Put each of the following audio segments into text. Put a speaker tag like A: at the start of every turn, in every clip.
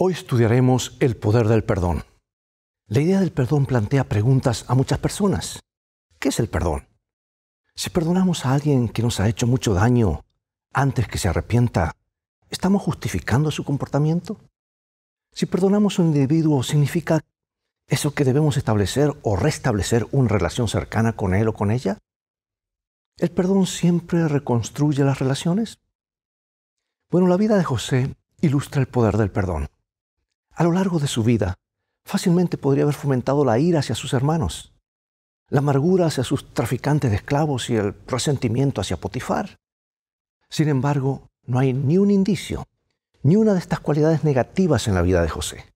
A: Hoy estudiaremos el poder del perdón. La idea del perdón plantea preguntas a muchas personas. ¿Qué es el perdón? Si perdonamos a alguien que nos ha hecho mucho daño antes que se arrepienta, ¿estamos justificando su comportamiento? Si perdonamos a un individuo, ¿significa eso que debemos establecer o restablecer una relación cercana con él o con ella? ¿El perdón siempre reconstruye las relaciones? Bueno, la vida de José ilustra el poder del perdón. A lo largo de su vida, fácilmente podría haber fomentado la ira hacia sus hermanos, la amargura hacia sus traficantes de esclavos y el resentimiento hacia Potifar. Sin embargo, no hay ni un indicio, ni una de estas cualidades negativas en la vida de José.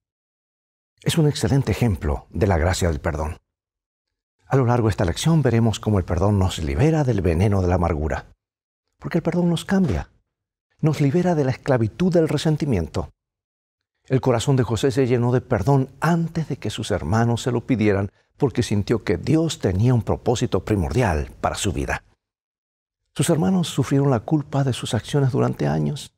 A: Es un excelente ejemplo de la gracia del perdón. A lo largo de esta lección veremos cómo el perdón nos libera del veneno de la amargura, porque el perdón nos cambia, nos libera de la esclavitud del resentimiento. El corazón de José se llenó de perdón antes de que sus hermanos se lo pidieran, porque sintió que Dios tenía un propósito primordial para su vida. Sus hermanos sufrieron la culpa de sus acciones durante años.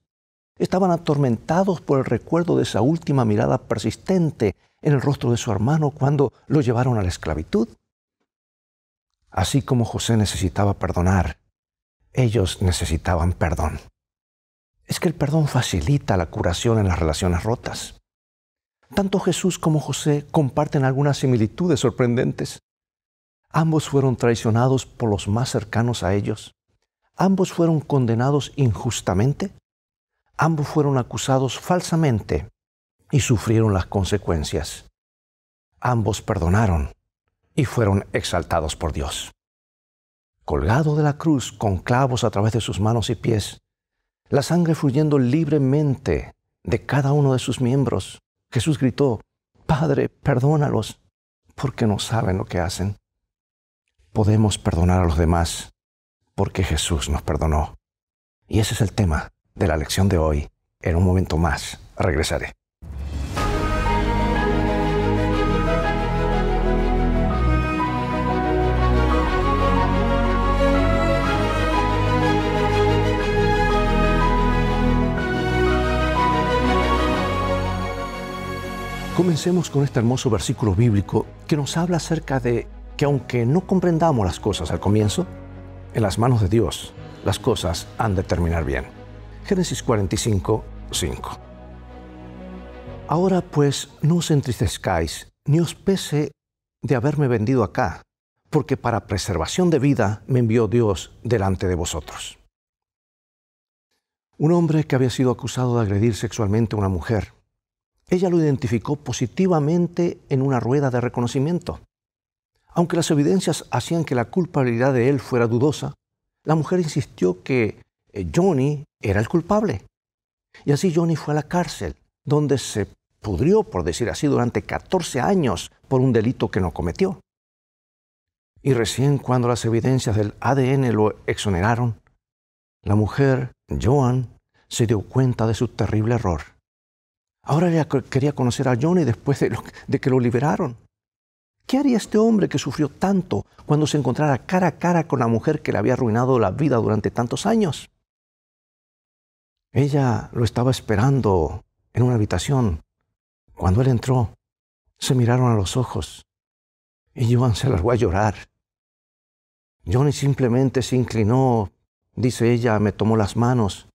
A: Estaban atormentados por el recuerdo de esa última mirada persistente en el rostro de su hermano cuando lo llevaron a la esclavitud. Así como José necesitaba perdonar, ellos necesitaban perdón. Es que el perdón facilita la curación en las relaciones rotas. Tanto Jesús como José comparten algunas similitudes sorprendentes. Ambos fueron traicionados por los más cercanos a ellos. Ambos fueron condenados injustamente. Ambos fueron acusados falsamente y sufrieron las consecuencias. Ambos perdonaron y fueron exaltados por Dios. Colgado de la cruz con clavos a través de sus manos y pies, la sangre fluyendo libremente de cada uno de sus miembros, Jesús gritó: «Padre, perdónalos, porque no saben lo que hacen». Podemos perdonar a los demás porque Jesús nos perdonó. Y ese es el tema de la lección de hoy. En un momento más regresaré. Comencemos con este hermoso versículo bíblico que nos habla acerca de que aunque no comprendamos las cosas al comienzo, en las manos de Dios las cosas han de terminar bien. Génesis 45, 5. Ahora pues no os entristezcáis, ni os pese de haberme vendido acá, porque para preservación de vida me envió Dios delante de vosotros. Un hombre que había sido acusado de agredir sexualmente a una mujer, ella lo identificó positivamente en una rueda de reconocimiento. Aunque las evidencias hacían que la culpabilidad de él fuera dudosa, la mujer insistió que Johnny era el culpable. Y así Johnny fue a la cárcel, donde se pudrió, por decir así, durante 14 años por un delito que no cometió. Y recién cuando las evidencias del ADN lo exoneraron, la mujer, Joan, se dio cuenta de su terrible error. Ahora ella quería conocer a Johnny después de que lo liberaron. ¿Qué haría este hombre que sufrió tanto cuando se encontrara cara a cara con la mujer que le había arruinado la vida durante tantos años? Ella lo estaba esperando en una habitación. Cuando él entró, se miraron a los ojos y Joan se largó a llorar. Johnny simplemente se inclinó, dice ella, me tomó las manos,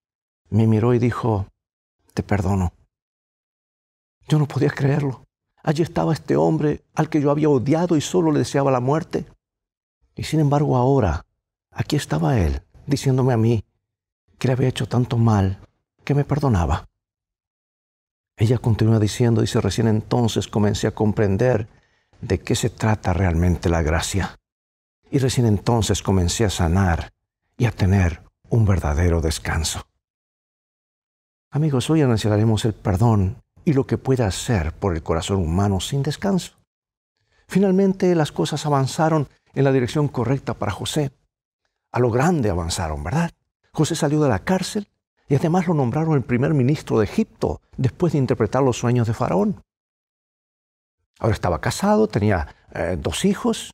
A: me miró y dijo: «Te perdono». Yo no podía creerlo. Allí estaba este hombre al que yo había odiado y solo le deseaba la muerte. Y sin embargo ahora, aquí estaba él, diciéndome a mí que le había hecho tanto mal que me perdonaba. Ella continúa diciendo, dice: recién entonces comencé a comprender de qué se trata realmente la gracia. Y recién entonces comencé a sanar y a tener un verdadero descanso. Amigos, hoy analizaremos el perdón y lo que puede hacer por el corazón humano sin descanso. Finalmente, las cosas avanzaron en la dirección correcta para José. A lo grande avanzaron, ¿verdad? José salió de la cárcel y además lo nombraron el primer ministro de Egipto después de interpretar los sueños de Faraón. Ahora estaba casado, tenía 2 hijos,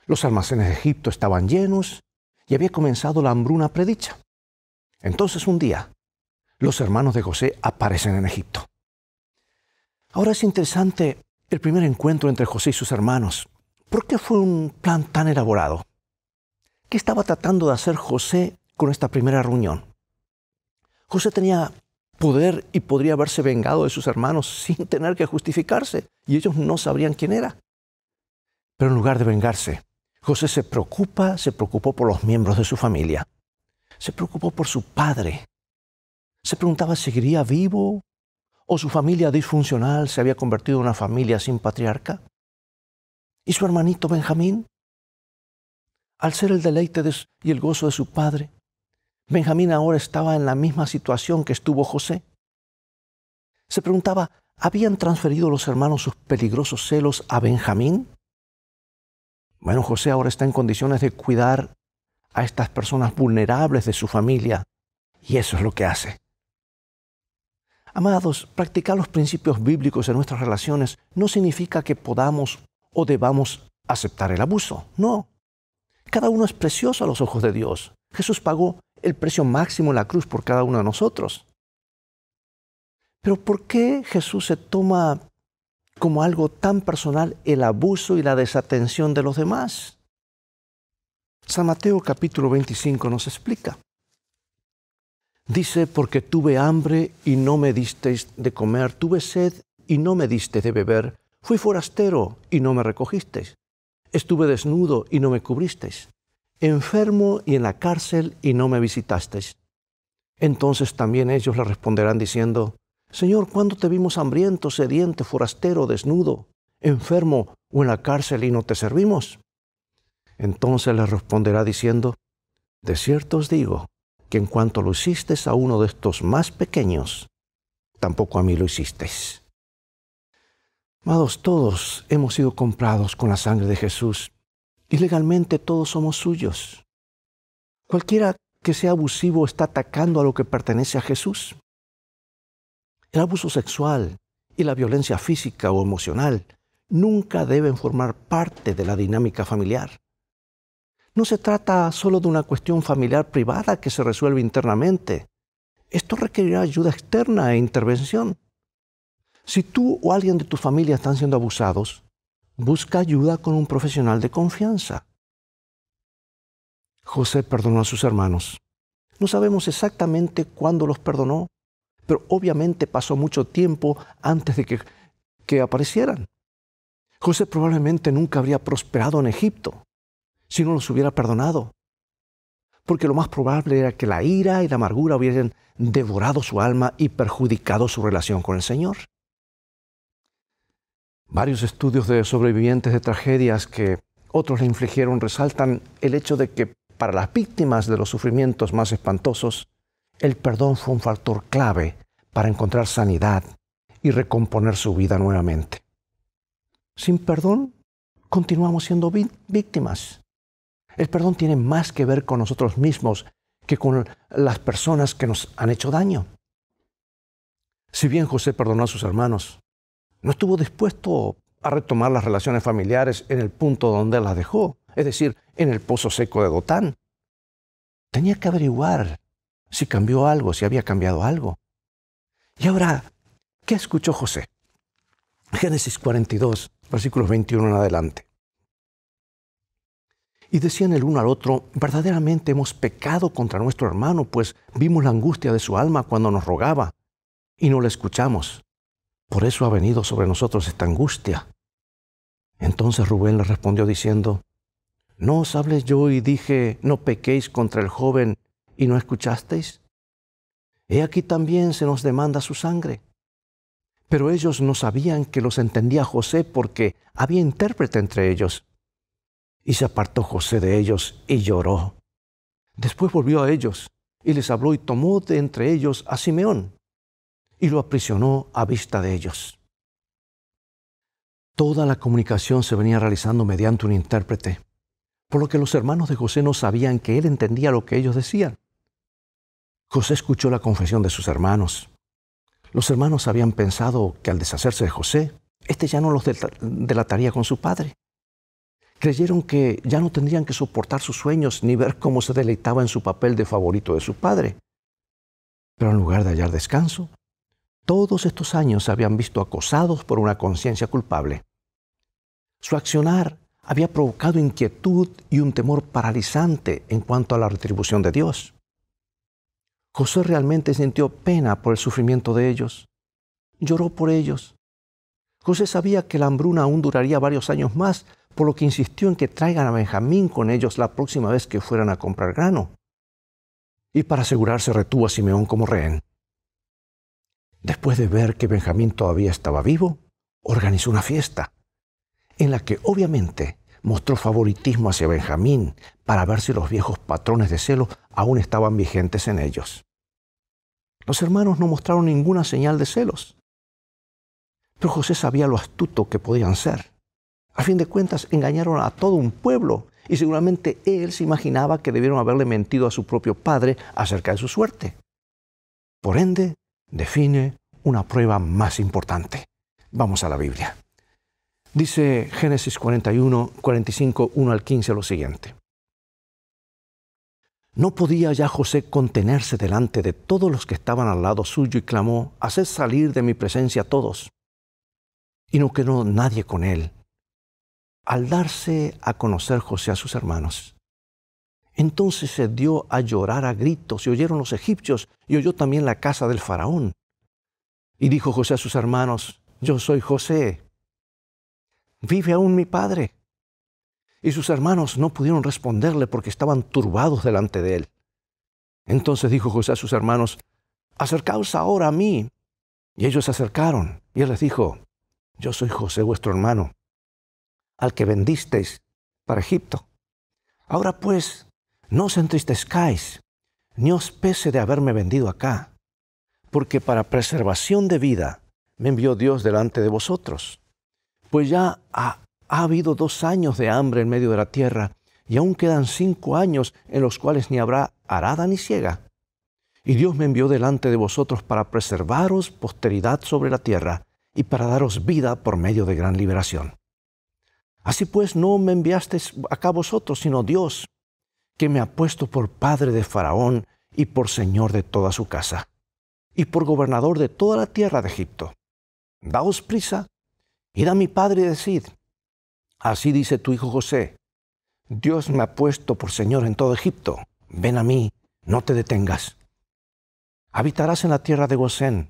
A: los almacenes de Egipto estaban llenos y había comenzado la hambruna predicha. Entonces un día, los hermanos de José aparecen en Egipto. Ahora es interesante el primer encuentro entre José y sus hermanos. ¿Por qué fue un plan tan elaborado? ¿Qué estaba tratando de hacer José con esta primera reunión? José tenía poder y podría haberse vengado de sus hermanos sin tener que justificarse, y ellos no sabrían quién era. Pero en lugar de vengarse, José se preocupó por los miembros de su familia. Se preocupó por su padre. Se preguntaba, ¿seguiría vivo? ¿O su familia disfuncional se había convertido en una familia sin patriarca? ¿Y su hermanito Benjamín? Al ser el deleite y el gozo de su padre, Benjamín ahora estaba en la misma situación que estuvo José. Se preguntaba, ¿habían transferido los hermanos sus peligrosos celos a Benjamín? Bueno, José ahora está en condiciones de cuidar a estas personas vulnerables de su familia, y eso es lo que hace. Amados, practicar los principios bíblicos en nuestras relaciones no significa que podamos o debamos aceptar el abuso. No. Cada uno es precioso a los ojos de Dios. Jesús pagó el precio máximo en la cruz por cada uno de nosotros. Pero ¿por qué Jesús se toma como algo tan personal el abuso y la desatención de los demás? San Mateo capítulo 25 nos explica. Dice, porque tuve hambre y no me disteis de comer, tuve sed y no me disteis de beber, fui forastero y no me recogisteis, estuve desnudo y no me cubristeis, enfermo y en la cárcel y no me visitasteis. Entonces también ellos le responderán diciendo, Señor, ¿cuándo te vimos hambriento, sediento, forastero, desnudo, enfermo o en la cárcel y no te servimos? Entonces les responderá diciendo, de cierto os digo, que en cuanto lo hicisteis a uno de estos más pequeños, tampoco a mí lo hicisteis. Amados, todos hemos sido comprados con la sangre de Jesús y legalmente todos somos suyos. Cualquiera que sea abusivo está atacando a lo que pertenece a Jesús. El abuso sexual y la violencia física o emocional nunca deben formar parte de la dinámica familiar. No se trata solo de una cuestión familiar privada que se resuelve internamente. Esto requerirá ayuda externa e intervención. Si tú o alguien de tu familia están siendo abusados, busca ayuda con un profesional de confianza. José perdonó a sus hermanos. No sabemos exactamente cuándo los perdonó, pero obviamente pasó mucho tiempo antes de que aparecieran. José probablemente nunca habría prosperado en Egipto si no los hubiera perdonado, porque lo más probable era que la ira y la amargura hubieran devorado su alma y perjudicado su relación con el Señor. Varios estudios de sobrevivientes de tragedias que otros le infligieron resaltan el hecho de que para las víctimas de los sufrimientos más espantosos, el perdón fue un factor clave para encontrar sanidad y recomponer su vida nuevamente. Sin perdón, continuamos siendo víctimas. El perdón tiene más que ver con nosotros mismos que con las personas que nos han hecho daño. Si bien José perdonó a sus hermanos, no estuvo dispuesto a retomar las relaciones familiares en el punto donde las dejó, es decir, en el pozo seco de Dotán. Tenía que averiguar si cambió algo, si había cambiado algo. Y ahora, ¿qué escuchó José? Génesis 42, versículos 21 en adelante. Y decían el uno al otro, verdaderamente hemos pecado contra nuestro hermano, pues vimos la angustia de su alma cuando nos rogaba, y no le escuchamos. Por eso ha venido sobre nosotros esta angustia. Entonces Rubén le respondió diciendo, ¿no os hablé yo y dije, no pequéis contra el joven, y no escuchasteis? He aquí también se nos demanda su sangre. Pero ellos no sabían que los entendía José porque había intérprete entre ellos. Y se apartó José de ellos y lloró. Después volvió a ellos y les habló y tomó de entre ellos a Simeón y lo aprisionó a vista de ellos. Toda la comunicación se venía realizando mediante un intérprete, por lo que los hermanos de José no sabían que él entendía lo que ellos decían. José escuchó la confesión de sus hermanos. Los hermanos habían pensado que al deshacerse de José, éste ya no los delataría con su padre. Creyeron que ya no tendrían que soportar sus sueños ni ver cómo se deleitaba en su papel de favorito de su padre. Pero en lugar de hallar descanso, todos estos años se habían visto acosados por una conciencia culpable. Su accionar había provocado inquietud y un temor paralizante en cuanto a la retribución de Dios. José realmente sintió pena por el sufrimiento de ellos. Lloró por ellos. José sabía que la hambruna aún duraría varios años más, por lo que insistió en que traigan a Benjamín con ellos la próxima vez que fueran a comprar grano. Y para asegurarse retuvo a Simeón como rehén. Después de ver que Benjamín todavía estaba vivo, organizó una fiesta, en la que obviamente mostró favoritismo hacia Benjamín para ver si los viejos patrones de celo aún estaban vigentes en ellos. Los hermanos no mostraron ninguna señal de celos, pero José sabía lo astuto que podían ser. A fin de cuentas, engañaron a todo un pueblo y seguramente él se imaginaba que debieron haberle mentido a su propio padre acerca de su suerte. Por ende, define una prueba más importante. Vamos a la Biblia. Dice Génesis 41, 45, 1 al 15 lo siguiente. No podía ya José contenerse delante de todos los que estaban al lado suyo y clamó: haced salir de mi presencia a todos. Y no quedó nadie con él. Al darse a conocer José a sus hermanos, entonces se dio a llorar a gritos y oyeron los egipcios y oyó también la casa del faraón. Y dijo José a sus hermanos: yo soy José. ¿Vive aún mi padre? Y sus hermanos no pudieron responderle porque estaban turbados delante de él. Entonces dijo José a sus hermanos: acercaos ahora a mí. Y ellos se acercaron, y él les dijo: yo soy José vuestro hermano, al que vendisteis para Egipto. Ahora pues, no os entristezcáis, ni os pese de haberme vendido acá, porque para preservación de vida me envió Dios delante de vosotros. Pues ya ha habido 2 años de hambre en medio de la tierra, y aún quedan 5 años en los cuales ni habrá arada ni siega. Y Dios me envió delante de vosotros para preservaros posteridad sobre la tierra, y para daros vida por medio de gran liberación. Así pues, no me enviasteis acá vosotros, sino Dios, que me ha puesto por padre de Faraón y por señor de toda su casa, y por gobernador de toda la tierra de Egipto. Daos prisa, id a mi padre y decid: así dice tu hijo José, Dios me ha puesto por señor en todo Egipto. Ven a mí, no te detengas. Habitarás en la tierra de Gosén,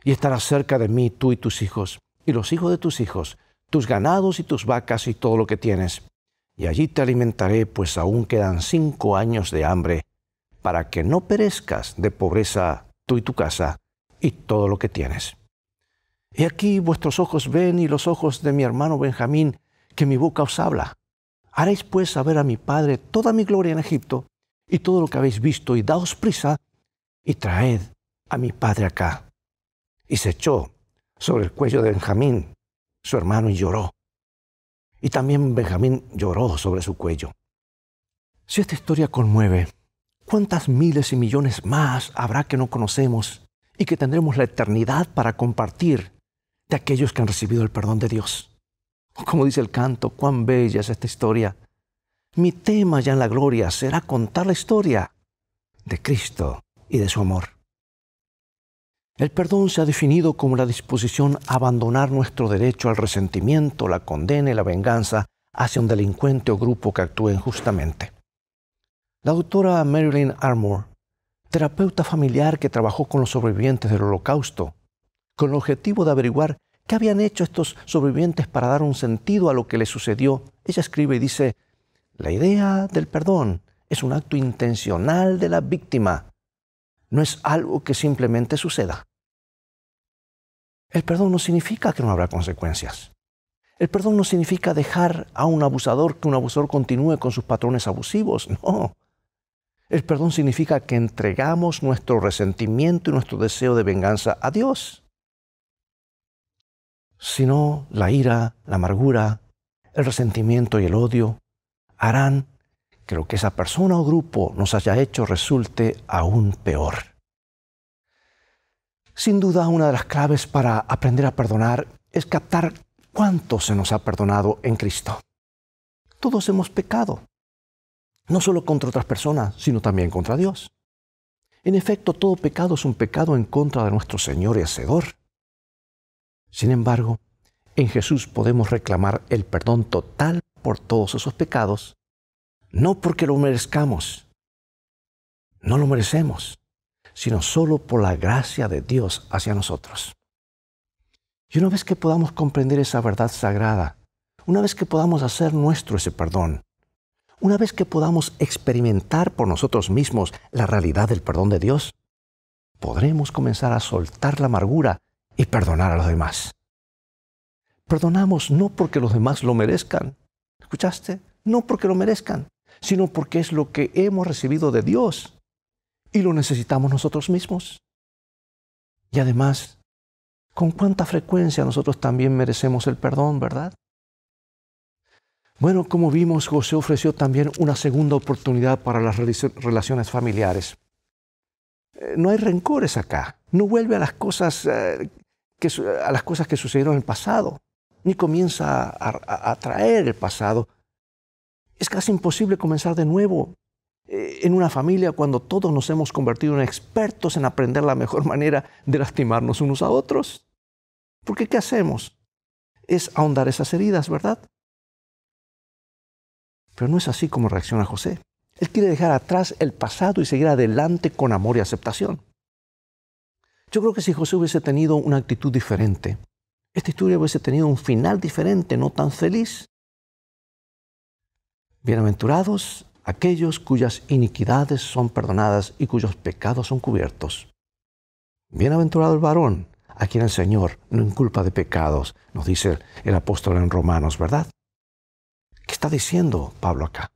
A: y estarás cerca de mí tú y tus hijos, y los hijos de tus hijos, tus ganados y tus vacas y todo lo que tienes. Y allí te alimentaré, pues aún quedan 5 años de hambre, para que no perezcas de pobreza tú y tu casa y todo lo que tienes. He aquí vuestros ojos ven y los ojos de mi hermano Benjamín, que mi boca os habla. Haréis pues saber a mi padre toda mi gloria en Egipto y todo lo que habéis visto, y daos prisa y traed a mi padre acá. Y se echó sobre el cuello de Benjamín, su hermano, y lloró. Y también Benjamín lloró sobre su cuello. Si esta historia conmueve, ¿cuántas miles y millones más habrá que no conocemos y que tendremos la eternidad para compartir de aquellos que han recibido el perdón de Dios? Como dice el canto, cuán bella es esta historia. Mi tema ya en la gloria será contar la historia de Cristo y de su amor. El perdón se ha definido como la disposición a abandonar nuestro derecho al resentimiento, la condena y la venganza hacia un delincuente o grupo que actúe injustamente. La doctora Marilyn Armour, terapeuta familiar que trabajó con los sobrevivientes del Holocausto, con el objetivo de averiguar qué habían hecho estos sobrevivientes para dar un sentido a lo que les sucedió, ella escribe y dice: la idea del perdón es un acto intencional de la víctima, no es algo que simplemente suceda. El perdón no significa que no habrá consecuencias. El perdón no significa dejar a un abusador que un abusador continúe con sus patrones abusivos, no. El perdón significa que entregamos nuestro resentimiento y nuestro deseo de venganza a Dios. Si no, la ira, la amargura, el resentimiento y el odio harán que lo que esa persona o grupo nos haya hecho resulte aún peor. Sin duda, una de las claves para aprender a perdonar es captar cuánto se nos ha perdonado en Cristo. Todos hemos pecado, no solo contra otras personas, sino también contra Dios. En efecto, todo pecado es un pecado en contra de nuestro Señor y Hacedor. Sin embargo, en Jesús podemos reclamar el perdón total por todos esos pecados, no porque lo merezcamos, no lo merecemos, sino solo por la gracia de Dios hacia nosotros. Y una vez que podamos comprender esa verdad sagrada, una vez que podamos hacer nuestro ese perdón, una vez que podamos experimentar por nosotros mismos la realidad del perdón de Dios, podremos comenzar a soltar la amargura y perdonar a los demás. Perdonamos no porque los demás lo merezcan, ¿escuchaste? No porque lo merezcan, sino porque es lo que hemos recibido de Dios y lo necesitamos nosotros mismos. Y además, ¿con cuánta frecuencia nosotros también merecemos el perdón, verdad? Bueno, como vimos, José ofreció también una segunda oportunidad para las relaciones familiares. No hay rencores acá. No vuelve a las cosas que sucedieron en el pasado, ni comienza a traer el pasado. Es casi imposible comenzar de nuevo en una familia cuando todos nos hemos convertido en expertos en aprender la mejor manera de lastimarnos unos a otros. Porque ¿qué hacemos? Es ahondar esas heridas, ¿verdad? Pero no es así como reacciona José. Él quiere dejar atrás el pasado y seguir adelante con amor y aceptación. Yo creo que si José hubiese tenido una actitud diferente, esta historia hubiese tenido un final diferente, no tan feliz. Bienaventurados aquellos cuyas iniquidades son perdonadas y cuyos pecados son cubiertos. Bienaventurado el varón a quien el Señor no inculpa de pecados, nos dice el apóstol en Romanos, ¿verdad? ¿Qué está diciendo Pablo acá?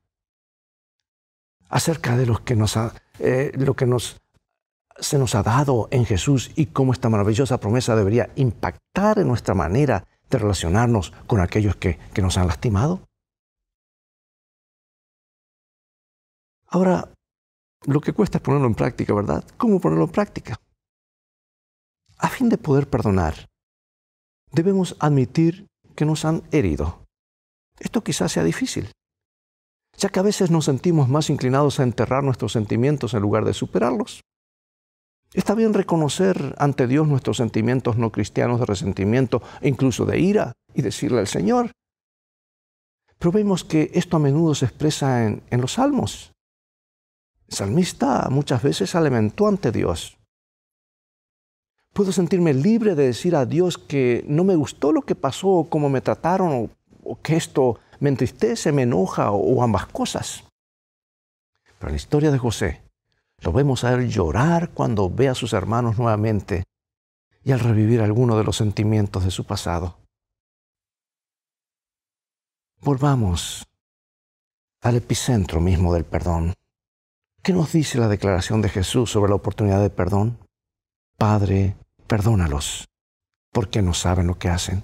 A: Acerca de se nos ha dado en Jesús y cómo esta maravillosa promesa debería impactar en nuestra manera de relacionarnos con aquellos que nos han lastimado. Ahora, lo que cuesta es ponerlo en práctica, ¿verdad? ¿Cómo ponerlo en práctica? A fin de poder perdonar, debemos admitir que nos han herido. Esto quizás sea difícil, ya que a veces nos sentimos más inclinados a enterrar nuestros sentimientos en lugar de superarlos. Está bien reconocer ante Dios nuestros sentimientos no cristianos de resentimiento e incluso de ira y decirle al Señor. Pero vemos que esto a menudo se expresa en los salmos. El salmista muchas veces se lamentó ante Dios. Puedo sentirme libre de decir a Dios que no me gustó lo que pasó, o cómo me trataron, o que esto me entristece, me enoja, o ambas cosas. Pero en la historia de José, lo vemos a él llorar cuando ve a sus hermanos nuevamente y al revivir alguno de los sentimientos de su pasado. Volvamos al epicentro mismo del perdón. ¿Qué nos dice la declaración de Jesús sobre la oportunidad de perdón? Padre, perdónalos, porque no saben lo que hacen.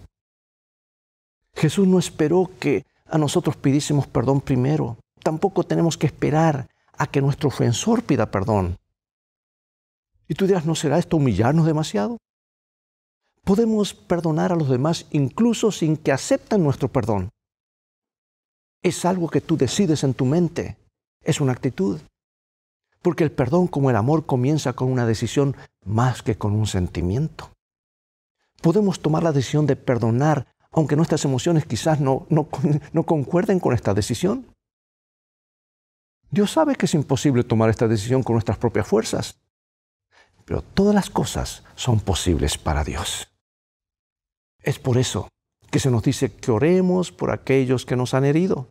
A: Jesús no esperó que a nosotros pidiésemos perdón primero. Tampoco tenemos que esperar a que nuestro ofensor pida perdón. Y tú dirás, ¿no será esto humillarnos demasiado? Podemos perdonar a los demás incluso sin que acepten nuestro perdón. Es algo que tú decides en tu mente. Es una actitud. Porque el perdón, como el amor, comienza con una decisión más que con un sentimiento. Podemos tomar la decisión de perdonar, aunque nuestras emociones quizás no concuerden con esta decisión. Dios sabe que es imposible tomar esta decisión con nuestras propias fuerzas. Pero todas las cosas son posibles para Dios. Es por eso que se nos dice que oremos por aquellos que nos han herido.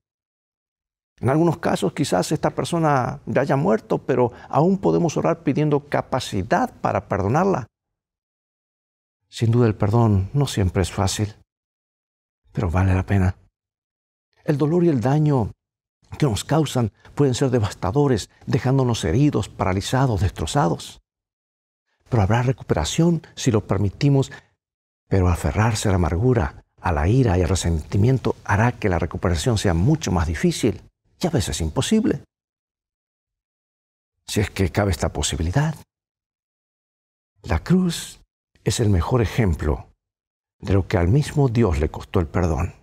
A: En algunos casos quizás esta persona ya haya muerto, pero aún podemos orar pidiendo capacidad para perdonarla. Sin duda el perdón no siempre es fácil, pero vale la pena. El dolor y el daño que nos causan pueden ser devastadores, dejándonos heridos, paralizados, destrozados. Pero habrá recuperación si lo permitimos, pero aferrarse a la amargura, a la ira y al resentimiento hará que la recuperación sea mucho más difícil y a veces imposible. Si es que cabe esta posibilidad. La cruz es el mejor ejemplo de lo que al mismo Dios le costó el perdón.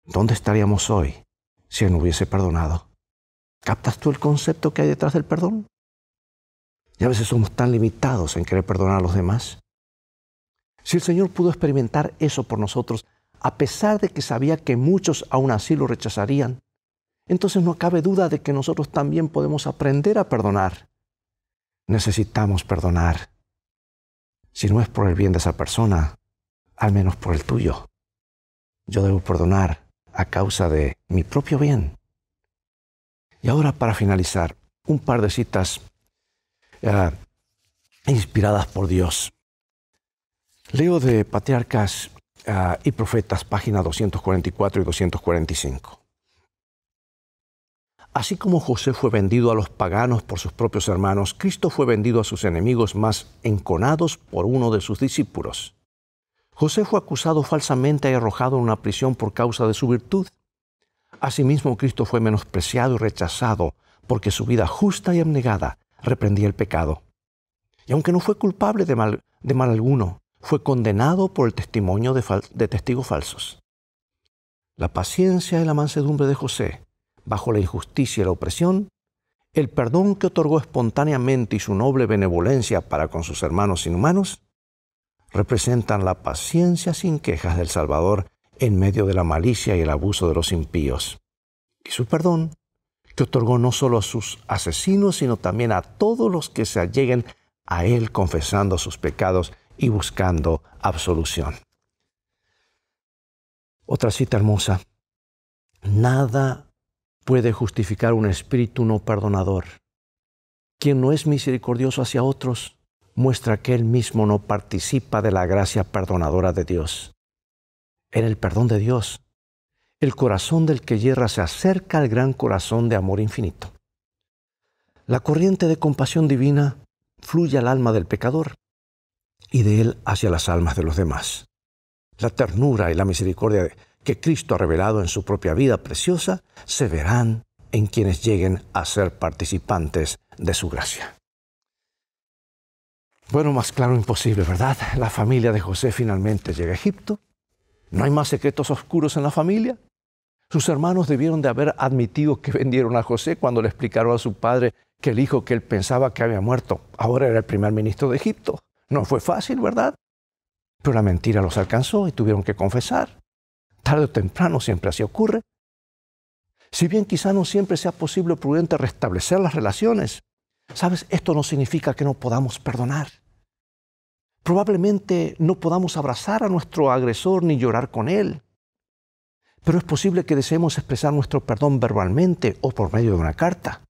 A: ¿Dónde estaríamos hoy si Él no hubiese perdonado? ¿Captas tú el concepto que hay detrás del perdón? Y a veces somos tan limitados en querer perdonar a los demás. Si el Señor pudo experimentar eso por nosotros, a pesar de que sabía que muchos aún así lo rechazarían, entonces no cabe duda de que nosotros también podemos aprender a perdonar. Necesitamos perdonar. Si no es por el bien de esa persona, al menos por el tuyo. Yo debo perdonar a causa de mi propio bien. Y ahora, para finalizar, un par de citas inspiradas por Dios. Leo de Patriarcas y Profetas, páginas 244 y 245. Así como José fue vendido a los paganos por sus propios hermanos, Cristo fue vendido a sus enemigos más enconados por uno de sus discípulos. José fue acusado falsamente y arrojado en una prisión por causa de su virtud. Asimismo, Cristo fue menospreciado y rechazado porque su vida justa y abnegada reprendía el pecado. Y aunque no fue culpable de mal alguno, fue condenado por el testimonio de testigos falsos. La paciencia y la mansedumbre de José, bajo la injusticia y la opresión, el perdón que otorgó espontáneamente y su noble benevolencia para con sus hermanos inhumanos, representan la paciencia sin quejas del Salvador en medio de la malicia y el abuso de los impíos. Y su perdón, que otorgó no solo a sus asesinos, sino también a todos los que se alleguen a Él confesando sus pecados y buscando absolución. Otra cita hermosa. Nada puede justificar un espíritu no perdonador. Quien no es misericordioso hacia otros, muestra que él mismo no participa de la gracia perdonadora de Dios. En el perdón de Dios, el corazón del que yerra se acerca al gran corazón de amor infinito. La corriente de compasión divina fluye al alma del pecador y de él hacia las almas de los demás. La ternura y la misericordia que Cristo ha revelado en su propia vida preciosa se verán en quienes lleguen a ser participantes de su gracia. Bueno, más claro imposible, ¿verdad? La familia de José finalmente llega a Egipto. ¿No hay más secretos oscuros en la familia? Sus hermanos debieron de haber admitido que vendieron a José cuando le explicaron a su padre que el hijo que él pensaba que había muerto ahora era el primer ministro de Egipto. No fue fácil, ¿verdad? Pero la mentira los alcanzó y tuvieron que confesar. Tarde o temprano siempre así ocurre. Si bien quizá no siempre sea posible o prudente restablecer las relaciones, ¿sabes? Esto no significa que no podamos perdonar. Probablemente no podamos abrazar a nuestro agresor ni llorar con él. Pero es posible que deseemos expresar nuestro perdón verbalmente o por medio de una carta.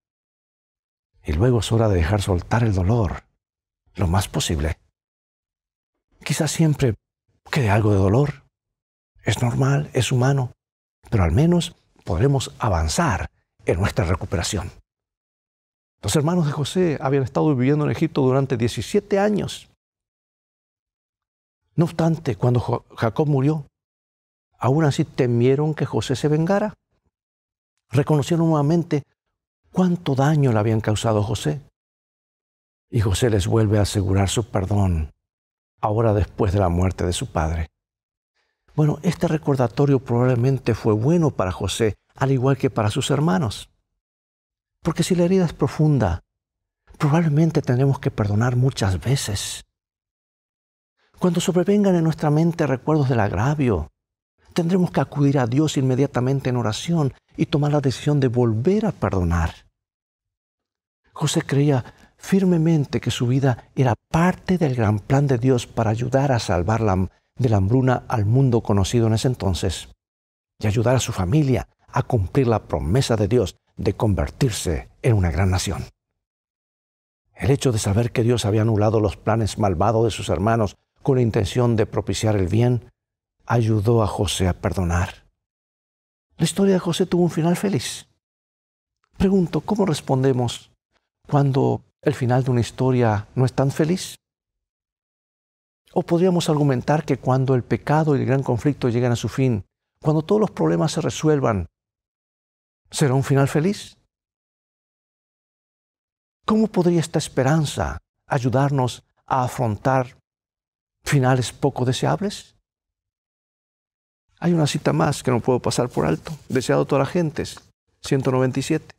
A: Y luego es hora de dejar soltar el dolor lo más posible. Quizás siempre quede algo de dolor. Es normal, es humano, pero al menos podremos avanzar en nuestra recuperación. Los hermanos de José habían estado viviendo en Egipto durante 17 años. No obstante, cuando Jacob murió, aún así temieron que José se vengara. Reconocieron nuevamente cuánto daño le habían causado a José. Y José les vuelve a asegurar su perdón, ahora después de la muerte de su padre. Bueno, este recordatorio probablemente fue bueno para José, al igual que para sus hermanos. Porque si la herida es profunda, probablemente tendremos que perdonar muchas veces. Cuando sobrevengan en nuestra mente recuerdos del agravio, tendremos que acudir a Dios inmediatamente en oración y tomar la decisión de volver a perdonar. José creía firmemente que su vida era parte del gran plan de Dios para ayudar a salvar de la hambruna al mundo conocido en ese entonces y ayudar a su familia a cumplir la promesa de Dios de convertirse en una gran nación. El hecho de saber que Dios había anulado los planes malvados de sus hermanos con la intención de propiciar el bien, ayudó a José a perdonar. La historia de José tuvo un final feliz. Pregunto, ¿cómo respondemos cuando el final de una historia no es tan feliz? O podríamos argumentar que cuando el pecado y el gran conflicto lleguen a su fin, cuando todos los problemas se resuelvan, ¿será un final feliz? ¿Cómo podría esta esperanza ayudarnos a afrontar finales poco deseables? Hay una cita más que no puedo pasar por alto, deseado a todas las gentes, 197.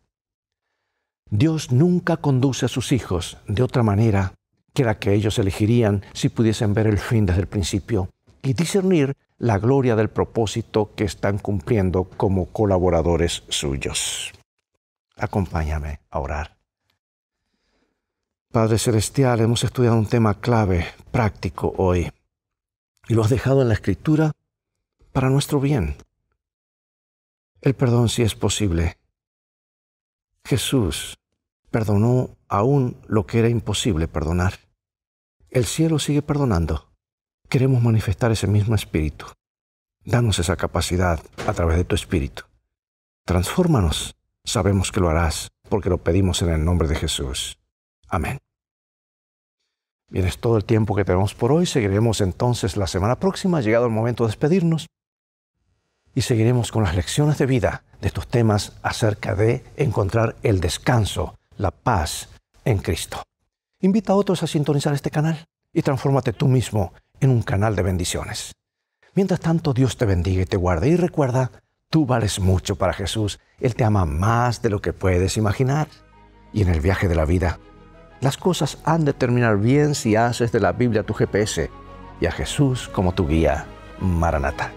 A: Dios nunca conduce a sus hijos de otra manera que la que ellos elegirían si pudiesen ver el fin desde el principio y discernir la gloria del propósito que están cumpliendo como colaboradores suyos. Acompáñame a orar. Padre Celestial, hemos estudiado un tema clave, práctico hoy, y lo has dejado en la Escritura para nuestro bien. El perdón sí es posible. Jesús perdonó aún lo que era imposible perdonar. El cielo sigue perdonando. Queremos manifestar ese mismo espíritu. Danos esa capacidad a través de tu espíritu. Transfórmanos. Sabemos que lo harás porque lo pedimos en el nombre de Jesús. Amén. Bien, es todo el tiempo que tenemos por hoy. Seguiremos entonces la semana próxima, llegado el momento de despedirnos. Y seguiremos con las lecciones de vida de estos temas acerca de encontrar el descanso, la paz en Cristo. Invita a otros a sintonizar este canal y transfórmate tú mismo en un canal de bendiciones. Mientras tanto, Dios te bendiga y te guarde. Y recuerda, tú vales mucho para Jesús. Él te ama más de lo que puedes imaginar. Y en el viaje de la vida, las cosas han de terminar bien si haces de la Biblia tu GPS y a Jesús como tu guía. Maranata.